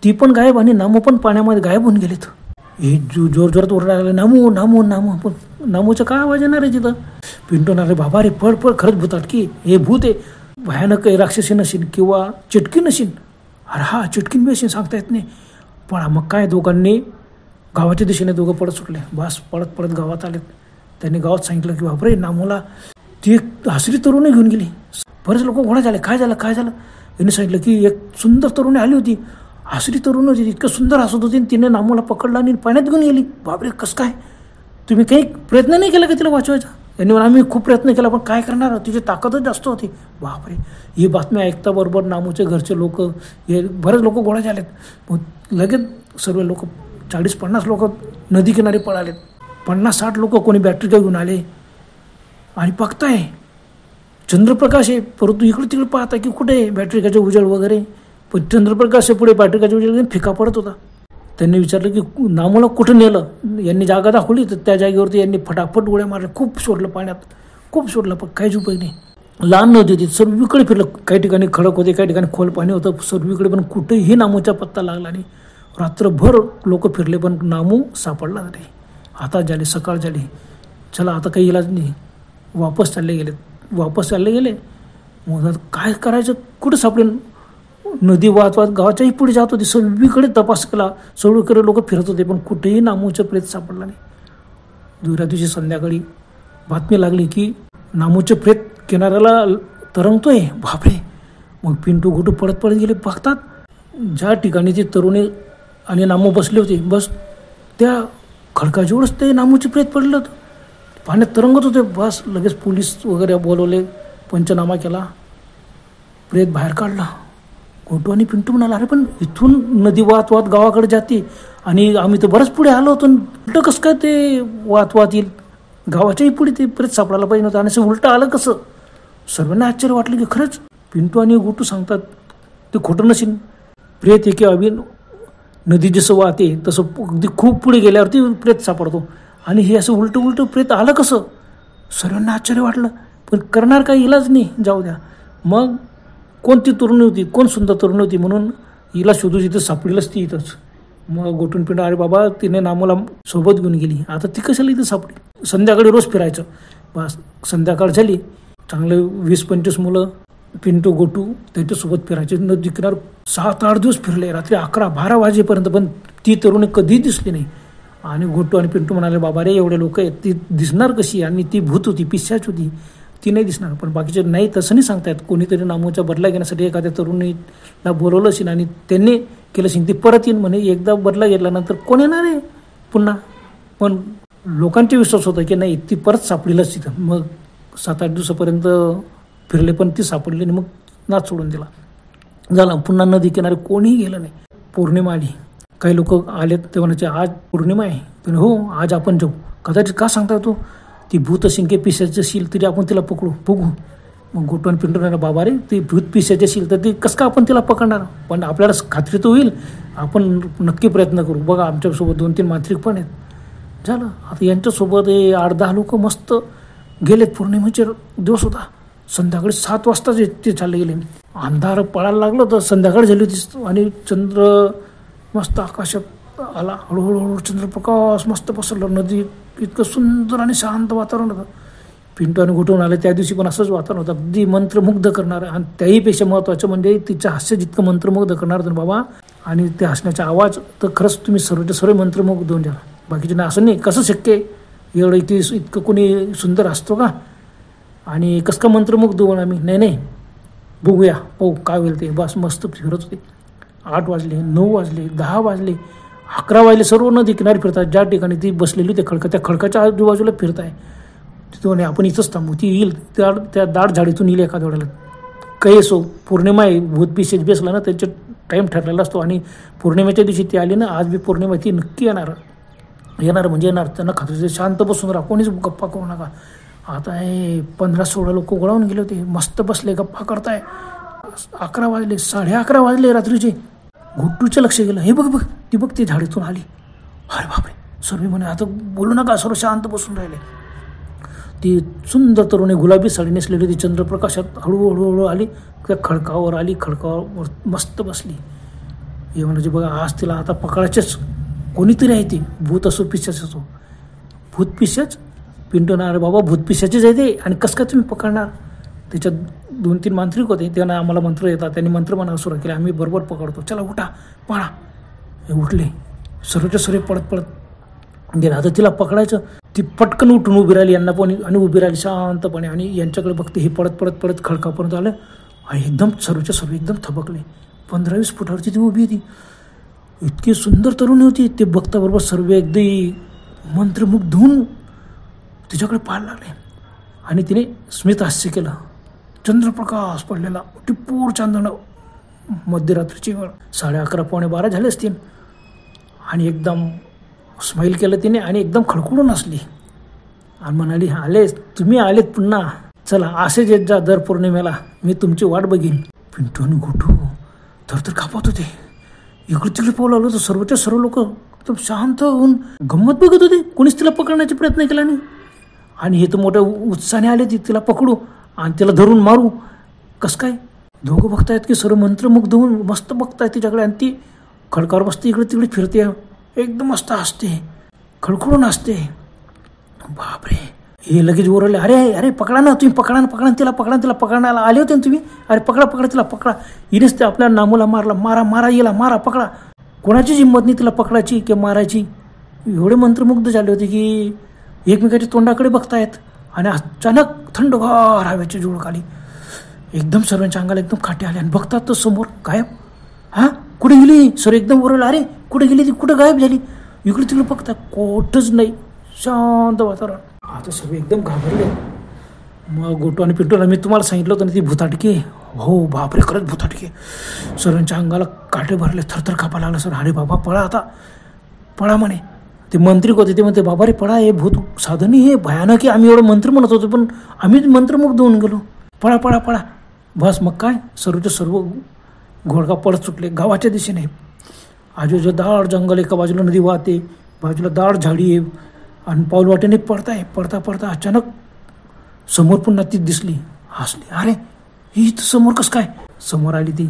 Speaker 1: ती पण गायब आणि नामू पण पाण्यामध्ये गायब होऊन गेलेत. हे जोरात ओरडायला लागले, नामू. पण नामूचा काय आवाज येणार आहे तिथं. पिंटू रे बाबा रे पळ, खरंच भूताटकी, हे भूत आहे, भयानक राक्षसी नशीन किंवा चिटकी नशीन. अरे हा, चिटकीन बी असेल सांगता येत नाही. पळा. मग काय, दोघांनी गावाच्या दिशेने दोघं पळत सुटले. बस पळत गावात आलेत. त्यांनी गावात सांगितलं की बापरे, नामूला ती एक हसरी तरुणी घेऊन गेली. बरेच लोक घोडा झाले, काय झालं. यांनी सांगितलं की एक सुंदर तरुणी आली होती, हसरी तरुणी होती, इतकं सुंदर हसत होती, तिने नामूला पकडला आणि पाण्यात घेऊन गेली. बापरे, कसं काय, तुम्ही काही प्रयत्न नाही केला का तिला वाचवायचा. यांनी म्हणा आम्ही खूप प्रयत्न केला, पण काय करणार, तिची ताकदच जास्त होती. बापरे, ही बातमी ऐकता बरोबर नामूचे घरचे लोक, हे बरेच लोक गोळा झालेत. मग लगेच सर्व लोक 40-50 लोक नदी किनारी पळालेत. 50-60 लोक कोणी बॅटरी घेऊन आले, आणि बघताय चंद्रप्रकाश आहे, परंतु इकडे तिकडे पाहता की कुठे बॅटरीकाचे उजेड वगैरे, पण चंद्रप्रकाश पुढे बॅटरीकाचे उजेड फिका पडत होता. त्यांनी विचारलं की नामूला कुठं नेलं. यांनी जागा दाखवली तर त्या जागेवरती यांनी फटाफट उड्या मारल्या, खूप सोडलं पाण्यात, खूप सोडलं, पण काहीच उपयोग नाही. लहान नव्हती ती, सर्वीकडे फिरलं. काही ठिकाणी खडक होते, काही ठिकाणी खोल पाणी होतं, सर्वीकडे, पण कुठेही नामूचा पत्ता लागला नाही. रात्रभर लोक फिरले पण नामू सापडला नाही. आता झाली, सकाळ झाली, चला आता काही इलाज नाही, वापस चालले गेले. मग आता काय करायचं, कुठं सापडे. नदी वाहत गावाच्याही पुढे जात होती, सर्वीकडे तपास केला, सर्वीकडे लोक फिरत होते, पण कुठेही नामूचं प्रेत सापडला नाही. दुसऱ्या दिवशी संध्याकाळी बातमी लागली की नामूचे प्रेत किनाऱ्याला तरंगतोय. बापरे. मग पिंटू गोटू पळत गेले. बघतात ज्या ठिकाणी ते तरुणी आणि नामू बसले होते, बस त्या खडकाजवळच ते नामूचे प्रेत पडलं होतं, पाण्यात तरंगत होते. बस लगेच पोलीस वगैरे बोलवले, पंचनामा केला, प्रेत बाहेर काढला. गोटू आणि पिंटू म्हणाला, अरे पण इथून नदी वाहत गावाकडे जाते आणि आम्ही तर बरंच पुढे आलो होतो, उलटं कसं काय ते वाहत येईल, गावाच्याही पुढे ते प्रेत सापडायला पाहिजे नव्हतं, आणि असं उलटं आलं कसं. सर्वांना आश्चर्य वाटलं की खरंच पिंटू आणि गोटू सांगतात ते खोटं नसेल. प्रेत एके अभि नदी जसं वाहते तसं अगदी खूप पुढे गेल्यावरती प्रेत सापडतो, आणि हे असं उलटं प्रेत आलं कसं. सर्वांना आश्चर्य वाटलं, पण करणार काही इलाज नाही, जाऊ द्या. मग कोणती तरुणी होती, कोण सुंदर तरुणी होती, म्हणून हिला शोधू, जिथं सापडेलच ती इथंच. मग गोटून पिंटू, अरे बाबा तिने नामूला सोबत घेऊन गेली, आता ती कशाला इथं सापडली. संध्याकाळी रोज फिरायचं. बस संध्याकाळ झाली, चांगले 20-25 मुलं पिंटू गोटू त्यांच्यासोबत फिरायचे. नदी किनार 7-8 दिवस फिरले, रात्री 11-12 वाजेपर्यंत, पण ती तरुणी कधी दिसली नाही. आणि गोटू आणि पिंटू म्हणाले, बाबा रे एवढे लोक आहेत, ती दिसणार कशी, आणि ती भूत होती, पिशाच होती, ती नाही दिसणार. पण बाकीचे नाही, तसं नाही सांगतायत. कोणीतरी नामूचा बदला घेण्यासाठी एखाद्या तरुणीला बोलवलं असेल आणि त्यांनी केलं असेल, ती परत येईन म्हणे. एकदा बदला घेतल्यानंतर कोण येणार आहे पुन्हा. पण लोकांचा विश्वास होता की नाही, ती परत सापडीलच तिथं. मग 7-8 दिवसापर्यंत फिरले, पण ती सापडली नाही. मग नाच सोडून दिला, झाला. पुन्हा नदी किनारे कोणीही गेलं नाही. पौर्णिमा आली, काही लोक आले, ते म्हणायचे आज पौर्णिमा आहे. पण हो, आज आपण जाऊ. कदाचित का सांगता तो, ती भूत असेल की पिशाची असेल तरी आपण तिला पकडू, बघू. मग गोटू आणि पिंटू म्हणाले, बाबा रे ती भूत पिशाची असेल तर ती कसं का आपण तिला पकडणार, पण आपल्याला खात्री तर होईल, आपण नक्की प्रयत्न करू. बघा आमच्यासोबत 2-3 मांत्रिक पण आहेत. झालं. आता यांच्यासोबत 8-10 लोक मस्त गेलेत. पौर्णिमेचे दिवस होता, संध्याकाळी 7 वाजता ते चालले गेले. अंधार पळायला लागलं तर संध्याकाळी झाली होती, आणि चंद्र मस्त आकाशात आला. हळूहळू चंद्रप्रकाश मस्त पसरला. नदी इतकं सुंदर आणि शांत वातावरण होतं. पिंटू आणि गोटून आले त्या दिवशी पण असंच वातावरण होतं, अगदी मंत्रमुग्ध करणारं. आणि त्याहीपेक्षा महत्त्वाचं म्हणजे तिचं हास्य जितकं मंत्रमुग्ध करणार होतं बाबा, आणि ते हसण्याचा आवाज तर खरंच तुम्ही सर्व मंत्रमुग्ध होऊन द्या. बाकीचे नाही, असं नाही, कसं शक्य आहे एवढं इतकं कोणी सुंदर असतो का, आणि कसं का मंत्रमुग्ध होऊन आम्ही. नाही, बघूया, पाहू काय होईल ते. बस मस्त फिरत होते. 8 वाजले, 9 वाजले, 10 वाजले, 11 वाजले. सर्व नदी किनारी फिरतात. ज्या ठिकाणी ती बसलेली ते त्या खडकाच्या आजूबाजूला फिरताय. तिथं आपण इथंच थांबू, ती येईल त्या दाट झाडीतून येईल एखाद्या वेळेला. काही असो, पौर्णिमा आहे, भूत पिशाच बसला ना, त्यांचा टाईम ठरलेला असतो. आणि पौर्णिमेच्या दिवशी ती आली ना, आज बी पौर्णिमा, ती नक्की येणार म्हणजे येणार. त्यांना खात्री, शांत बसून राहा, कोणीच गप्पा करू नका. आता हे 15-16 लोक गोळावून गेले होते, मस्त बसले, गप्पा करताय. 11 वाजले, 11:30 वाजले रात्रीचे. गुड्डूचं लक्ष गेलं, हे बघ ती बघ, ती झाडीतून आली. अरे बापरे. सर्व म्हणे आता बोलू नका, सर्व शांत बसून राहिले. ती सुंदर तरुणी गुलाबी साडी नेसलेली ती चंद्रप्रकाशात हळूहळू आली, त्या खडकावर आली, खडकावर मस्त बसली. हे म्हणजे बघा, आज तिला आता पकडायचेच, कोणीतरी आहे ती, भूत असो पिशाच असो. भूत पिशाच. पिंटू ना, अरे बाबा भूत पिशाचेच आहे ते, आणि कसं काय तुम्ही पकडणार. त्याच्यात 2-3 मांत्रिक होते, त्यांना आम्हाला मंत्र येतात, त्यांनी मंत्र म्हणायला सुरू केले, आम्ही बरोबर पकडतो, चला उठा पळा. हे उठले, सर्व पळत गेला. आता तिला पकडायचं, ती पटकन उठून उभी राहिली, यांना पण, आणि उभी राहिली शांतपणे, आणि यांच्याकडे बघते. हे पळत खडकापर्यंत आलं, आणि एकदम सर्व एकदम थबकले. 15-20 फुटावरची ती उभी होती. इतकी सुंदर तरुणी होती. ते बघता बरोबर सर्व एकदम मंत्रमुग्ध होऊन तिच्याकडे पाहायला लागले, आणि तिने स्मित हास्य केलं. चंद्रप्रकाश पडलेला, टिप्पूर चांदणं, मध्यरात्रीची वेळ, 11:30-12 झाले असतील. आणि एकदम स्माईल केलं तिने, आणि एकदम खडखडून हसली. आणि म्हणाली, आले तुम्ही आलेत पुन्हा, चला असेच येत जा दर पौर्णिमेला, मी तुमची वाट बघीन. पिंटू आणि गोटू थरथर कापत होते. इकडे तिकडे पाऊल आलो तर सर्वच्या सर्व लोक एकदम शांत होऊन गंमत बघत होते. कोणीच तिला पकडण्याचा प्रयत्न केला नाही. आणि हे तर मोठ्या उत्साहाने आले तिला पकडू आणि तिला धरून मारू. कसं काय? दोघं बघतायत की सर्व मंत्रमुग्ध होऊन मस्त बघतायत तिच्याकडे. आणि ती खडकावर बसते, इकडे तिकडे फिरते, एकदम मस्त असते, खडखडून असते. बापरे, हे लगेच ओरडले, अरे अरे पकडा ना तुम्ही, पकडा ना, पकडा तिला, पकडा तिला, पकडायला आले होते ना तुम्ही, अरे पकडा पकडा तिला, पकडा. हिनेच ते आपल्या नामूला मारला, मारा मारा येला, मारा, पकडा. कोणाचीच हिंमत नाही तिला पकडायची किंवा मारायची. एवढे मंत्रमुग्ध झाले होते की एकमेकाच्या तोंडाकडे बघतायत. आणि अचानक थंडगार हव्याची झुळूक आली. एकदम सर्वांच्या अंगाला एकदम काटे आले आणि बघतात तर समोर गायब. हा, कुठे गेली? सर एकदम ओरडला, अरे कुठे गेली ती, कुठं गायब झाली? इकडे तिकडे बघतात, कुठंच नाही, शांत वातावरण. आता सगळे एकदम घाबरले. मग गोटू आणि पिंटूला मी तुम्हाला सांगितलं होतं ना ती भूताटकी. हो बापरे, खरंच भूताटकी. सर्वांच्या अंगाला काटे भरले, थरथर कापायला लागला. सर अरे बाबा पळा, आता पळा म्हणे. ते मंत्री होते, ते म्हणते बाबा रे पळा, हे भूत साधनी हे भयानक आहे. आम्ही एवढं मंत्र म्हणत होतो पण आम्ही मंत्रमुग्ध होऊन गेलो, पळा पळा पळा. बस मग काय, सर्वच्या सर्व घोडगा पळत सुटले गावाच्या दिशेने. आजूबाजूला दाट जंगल, एका बाजूला नदी वाहते, बाजूला दाट झाडी आहे. आणि पाऊल वाटेने पडताय, पडता पडता अचानक समोर पुन्हा ती दिसली. हसली, अरे ही तर समोर कसं काय? समोर आली ती,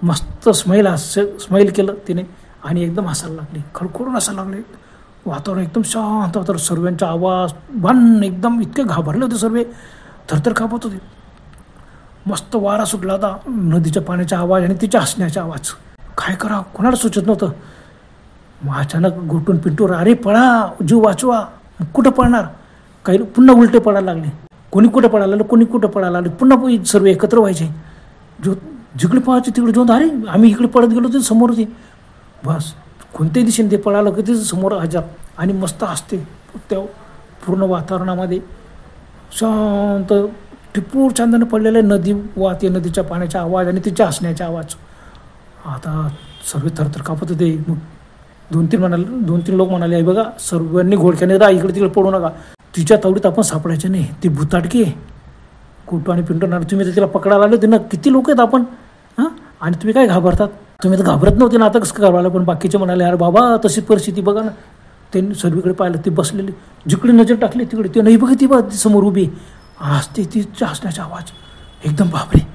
Speaker 1: मस्त स्माईल केलं तिने आणि एकदम हसायला लागली, खडखडून हसायला लागले. वातावरण एकदम शांत होतं. सर्वांचा आवाज भन, एकदम इतके घाबरले होते, सर्व थरथर कापत होते. मस्त वारा सुटला होता, नदीच्या पाण्याचा आवाज आणि तिच्या हसण्याचा आवाज. काय करा कोणाला सुचत नव्हतं. मग अचानक गोटून पिंटूर, अरे पळा, जीव वाचवा. कुठं पळणार? काही पुन्हा उलटे पडायला लागले. कोणी कुठं पडायला लागलं, कोणी कुठं पडायला लागले. पुन्हा सर्व एकत्र व्हायचे. जो जिकडे पळायचे तिकडे जाऊन, अरे आम्ही इकडे पडत गेलो ते समोर होते. बस कोणत्याही दिशेने ते पळालं की ते समोर हजर. आणि मस्त असते त्या पूर्ण वातावरणामध्ये शांत टिपूर चांदणं पडलेलं. नदी वाहते, नदीच्या पाण्याचा आवाज आणि तिच्या हसण्याचा आवाज. आता सर्व थरथर कापत होते. मग दोन तीन लोक म्हणाले, बघा सर्वांनी घोडक्याने राहा, इकडे तिकडे पडू नका, तिच्या तावडीत आपण सापडायचे नाही, ती भूताटकी आहे. कुठं आणि पिंटू, तुम्ही तर तिला पकडायला आले होते ना, किती लोक आहेत आपण, हां, आणि तुम्ही काय घाबरतात? तुम्ही तर घाबरत नव्हते ना, आता कसं घाबरला? पण बाकीचे म्हणाले, अरे बाबा तशी परिस्थिती बघा ना. त्यांनी सर्वीकडे पाहिलं, ती बसलेली, जिकडे नजर टाकली तिकडे ते नाही, बघा ती बघ ती समोर उभी हसते, तिच्या हसण्याचा आवाज. एकदम बापरे,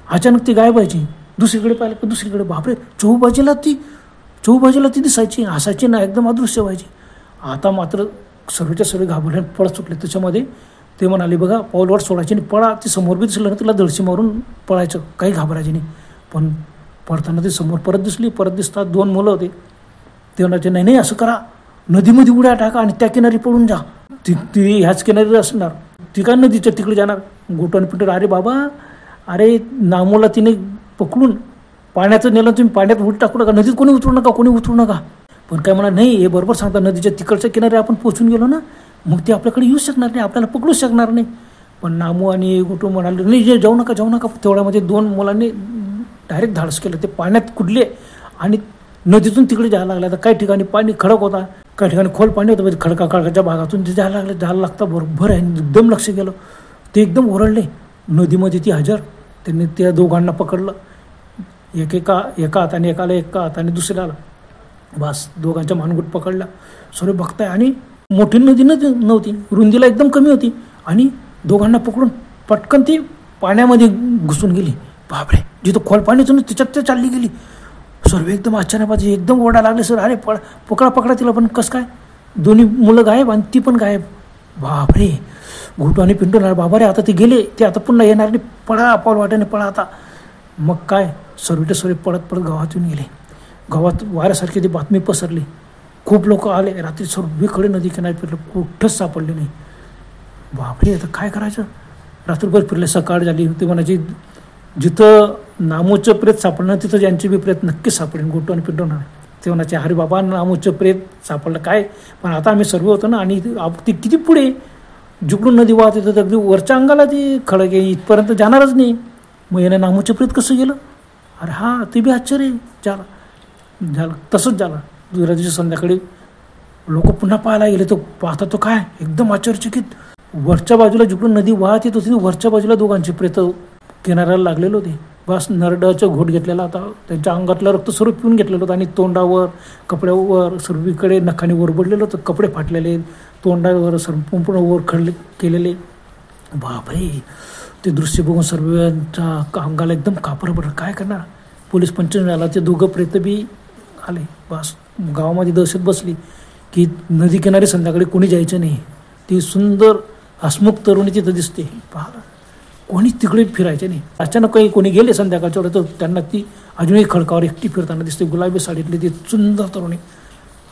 Speaker 1: अचानक ती गायब व्हायची. दुसरीकडे पाहिलं की दुसरीकडे, बापरे, चहूबाजूला ती दिसायची, हसायची ना, एकदम अदृश्य व्हायची. आता मात्र सर्वच्या सर्व घाबरले, पळत सुटले. त्याच्यामध्ये ते म्हणाले, बघा पाऊलवर सोडायचे नाही, पळा. ती समोर बी दिसलं ना तिला दळशी मारून पळायचं, काही घाबरायचे नाही. पण पळताना ती समोर परत दिसली. परत दिसतात दोन मुलं होते. ते म्हणायचे, नाही असं करा, नदीमध्ये उड्या टाका आणि त्या किनारी पळून जा. ती ह्याच किनारी असणार, ती काय नदीच्या तिकडे जाणार. गोटू आणि पिंटू, अरे बाबा, अरे नामूला तिने पकडून पाण्याचं नेलं, तुम्ही पाण्यात उडी टाकू नका, नदीत कोणी उतरू नका. पण काय म्हणा, नाही हे बरोबर सांगता, नदीच्या तिकडच्या किनारी आपण पोचून गेलो ना, मग ते आपल्याकडे येऊ शकणार नाही, आपल्याला पकडू शकणार नाही. पण नामू आणि गोटू म्हणाले, नाही जाऊ नका. तेवढ्यामध्ये दोन मुलांनी डायरेक्ट धाडस केलं. ते पाण्यात कुडले आणि नदीतून तिकडे जायला लागले. आता काही ठिकाणी पाणी खडक होता, काही ठिकाणी खोल पाणी होतं. म्हणजे खडकाच्या भागातून ते जायला लागतं. बरोबर आहे, एकदम लक्ष गेलं. ते एकदम ओरडले. नदीमध्ये ती हजर. त्यांनी त्या दोघांना पकडलं, एका हाताने एकाला, एका हाताने दुसऱ्याला. बस दोघांच्या मानगुट पकडला. सर्व बघताय. आणि मोठी नदी नव्हती, रुंदीला एकदम कमी होती. आणि दोघांना पकडून पटकन ती पाण्यामध्ये घुसून गेली. बापरे, जिथं खोल पाणी होतं त्याच्यात ते चालली गेली. सर्व एकदम अचानक एकदम ओरडायला लागले, सर अरे पकडा तिला. पण कसं काय? दोन्ही मुलं गायब आणि ती पण गायब. बापरे, गोटू आणि पिंटू, बाबा रे आता ते गेले, ते आता पुन्हा येणार नाही, पळा पाऊल वाट्याने पळा आता. मग काय, सर्व पळत गावात येऊन गेले. गावात वाऱ्यासारखी ती बातमी पसरली. खूप लोक आले. रात्री सर्वीकडे नदी किनारी फिरलं, कुठंच सापडले नाही. बापरे, आता काय करायचं? रात्रभर फिरले. सकाळ झाली. ते म्हणायचे, जिथं नामूचं प्रेत सापडलं तिथं यांचे बी प्रेत नक्कीच सापडेल. गोटू आणि पिंटू ते म्हणायचे, अरे बाबा नामूचं प्रेत सापडलं काय, पण आता आम्ही सर्व होतो ना, आणि ती किती पुढे जिकडून नदी वाहत येतं तर अगदी वरच्या अंगाला ती खडक आहे, इथपर्यंत जाणारच नाही. मग यानं नामूचं प्रेत कसं गेलं? अरे हा, ते बी आश्चर्य झालं. तसंच झालं. दुसऱ्या दिवशी संध्याकाळी लोक पुन्हा पाहायला गेले. तो पाहता तो काय एकदम आश्चर्यचकित. वरच्या बाजूला जिकडून नदी वाहत येत होती वरच्या बाजूला दोघांचे प्रेत किनाऱ्याला लागलेले होते. बस नरडाचा घोट घेतलेला होता. त्यांच्या अंगातलं रक्त सर्व पिऊन घेतलेलं होतं आणि तोंडावर कपड्यावर सर्वीकडे नखाने ओरबडलेलं होतं. कपडे फाटलेले, तोंडावर सर्व पूर्ण वर खडले केलेले. बापरे, ते दृश्य बघून सर्वांच्या अंगाला एकदम कापर पडलं. काय करणार. पोलीस पंचनामा झाला. ते दोघं प्रेत बी आले. बस गावामध्ये दहशत बसली की नदीकिनारी संध्याकाळी कोणी जायचं नाही. ती सुंदर हसमुख तरुणी तिथं दिसते. पाहिलं कोणी तिकडे फिरायचे नाही. अचानक काही कोणी गेले संध्याकाळच्या वेळेस तर त्यांना ती अजूनही खडकावर एकटी फिरताना दिसते. गुलाबी साडीतली ती सुंदर तरुणी.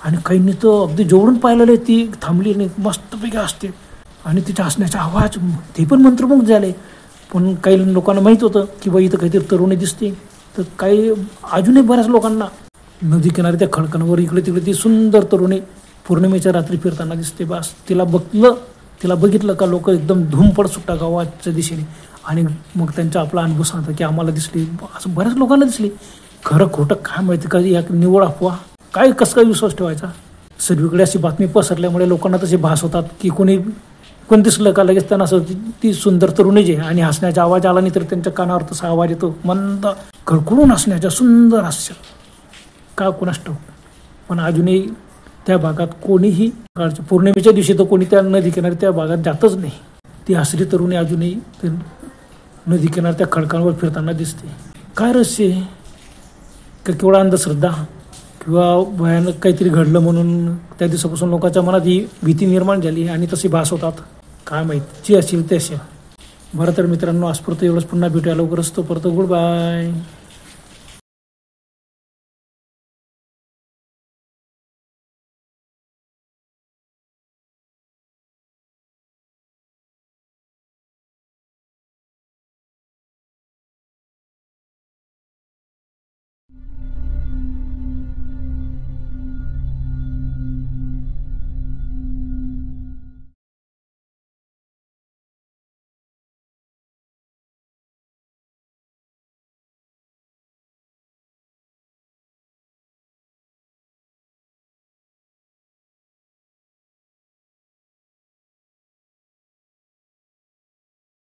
Speaker 1: आणि काहींनी तर अगदी जवळून पाहिलेलं आहे. ती थांबली नाही, मस्तपैकी असते. आणि तिच्या हसण्याचा आवाज ते पण मंत्रमुग्ध झाले. पण काही लोकांना माहीत होतं की बाई इथं काहीतरी तरुणी दिसते. तर काही अजूनही बऱ्याच लोकांना नदीकिनारी त्या खडकांवर इकडे तिकडे ती सुंदर तरुणी पौर्णिमेच्या रात्री फिरताना दिसते. बस तिला बघितलं का लोक एकदम धूमपड सुट्टा गावाच्या दिशेने. आणि मग त्यांचा आपला अनुभव सांगतात की आम्हाला दिसली. असं बऱ्याच लोकांना दिसली. खरं खोटं काय माहिती का, या निवड अफवा काय कसं काय विश्वास ठेवायचा. सर्वीकडे अशी बातमी पसरल्यामुळे लोकांना तसे भास होतात की कोणी दिसलं का लगेच त्यांना असं ती सुंदर तरुणी जी आणि हसण्याचा आवाज आला नाही तर त्यांच्या कानावर तसा आवाज येतो. मंद खळखळून हसण्याचा सुंदर हास्य. का कोणास ठाऊक. पण अजूनही त्या भागात कोणीही पौर्णिमेच्या दिवशी तर कोणी त्या नदीकिनारी त्या भागात जातच नाही. ती हसरी तरुणी अजूनही ते नदीकिनारी त्या खडकांवर फिरताना दिसते. काय रहस्य आहे का, केवढा अंधश्रद्धा किंवा भयानक काहीतरी घडलं म्हणून त्या दिवसापासून लोकांच्या मनात ही भीती निर्माण झाली आणि तशी भास होतात. काय माहीत जी असेल ते असेल. बरं तर मित्रांनो, आजपर्यंत एवढंच. पुन्हा भेटूया लवकरच. तोपर्यंत गुड बाय.